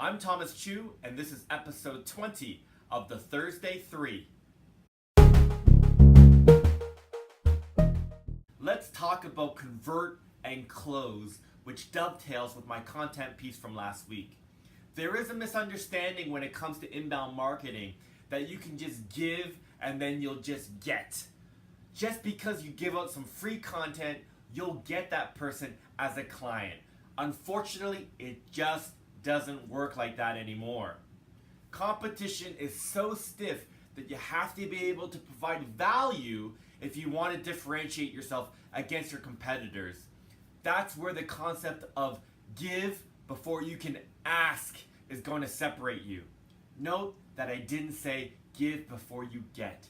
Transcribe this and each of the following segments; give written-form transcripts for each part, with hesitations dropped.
I'm Thomas Chu, and this is episode 20 of the Thursday 3. Let's talk about convert and close, which dovetails with my content piece from last week. There is a misunderstanding when it comes to inbound marketing that you can just give and then you'll just get. Just because you give out some free content, you'll get that person as a client. Unfortunately, it just doesn't work like that anymore. Competition is so stiff that you have to be able to provide value if you want to differentiate yourself against your competitors. That's where the concept of give before you can ask is going to separate you. Note that I didn't say give before you get.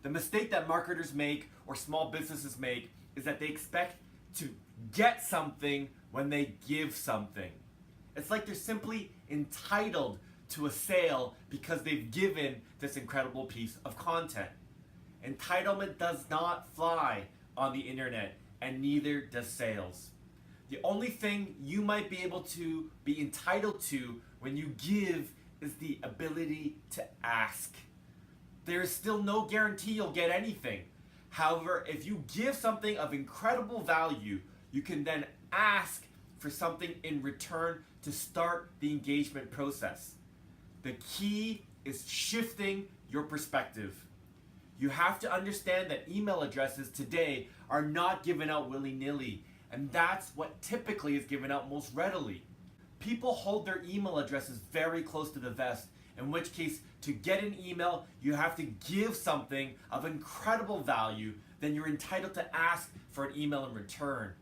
The mistake that marketers make or small businesses make is that they expect to get something when they give something. It's like they're simply entitled to a sale because they've given this incredible piece of content. Entitlement does not fly on the internet, and neither does sales. The only thing you might be able to be entitled to when you give is the ability to ask. There is still no guarantee you'll get anything. However, if you give something of incredible value, you can then ask for something in return to start the engagement process. The key is shifting your perspective. You have to understand that email addresses today are not given out willy-nilly, and that's what typically is given out most readily. People hold their email addresses very close to the vest, in which case, to get an email, you have to give something of incredible value, then you're entitled to ask for an email in return.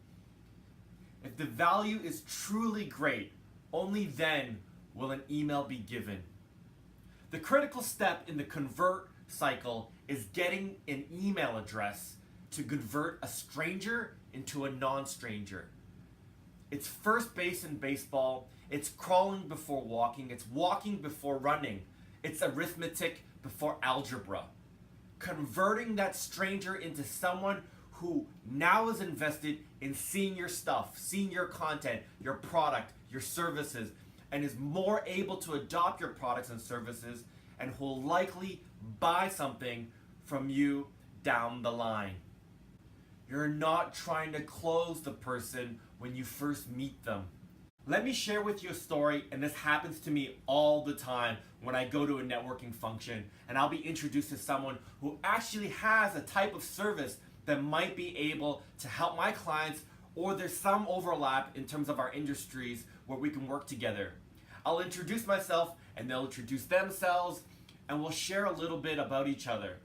If the value is truly great, only then will an email be given. The critical step in the convert cycle is getting an email address to convert a stranger into a non-stranger. It's first base in baseball, it's crawling before walking, it's walking before running, it's arithmetic before algebra. Converting that stranger into someone who now is invested in seeing your stuff, seeing your content, your product, your services, and is more able to adopt your products and services, and who will likely buy something from you down the line. You're not trying to close the person when you first meet them. Let me share with you a story, and this happens to me all the time when I go to a networking function and I'll be introduced to someone who actually has a type of service that might be able to help my clients, or there's some overlap in terms of our industries where we can work together. I'll introduce myself and they'll introduce themselves, and we'll share a little bit about each other.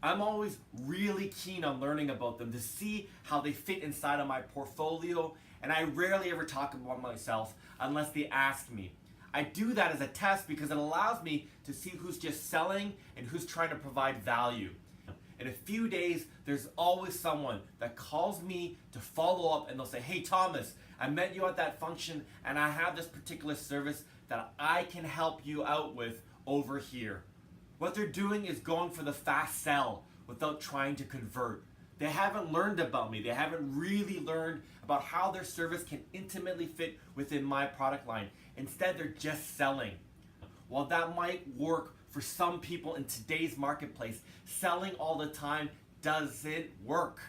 I'm always really keen on learning about them to see how they fit inside of my portfolio, and I rarely ever talk about myself unless they ask me. I do that as a test because it allows me to see who's just selling and who's trying to provide value. In a few days, there's always someone that calls me to follow up, and they'll say, "Hey Thomas, I met you at that function and I have this particular service that I can help you out with over here." What they're doing is going for the fast sell without trying to convert. They haven't learned about me. They haven't really learned about how their service can intimately fit within my product line. Instead, they're just selling. While that might work for some people in today's marketplace, selling all the time doesn't work.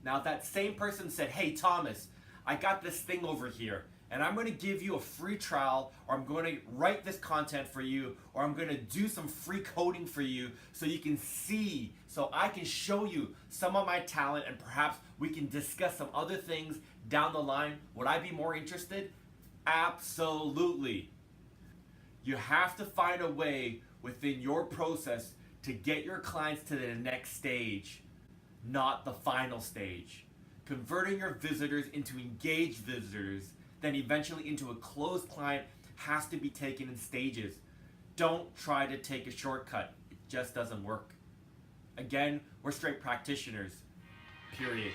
Now, if that same person said, "Hey Thomas, I got this thing over here, and I'm going to give you a free trial, or I'm going to write this content for you, or I'm going to do some free coding for you so you can see, so I can show you some of my talent, and perhaps we can discuss some other things down the line," would I be more interested? Absolutely. You have to find a way within your process to get your clients to the next stage, not the final stage. Converting your visitors into engaged visitors, then eventually into a closed client, has to be taken in stages. Don't try to take a shortcut. It just doesn't work. Again, we're straight practitioners. Period.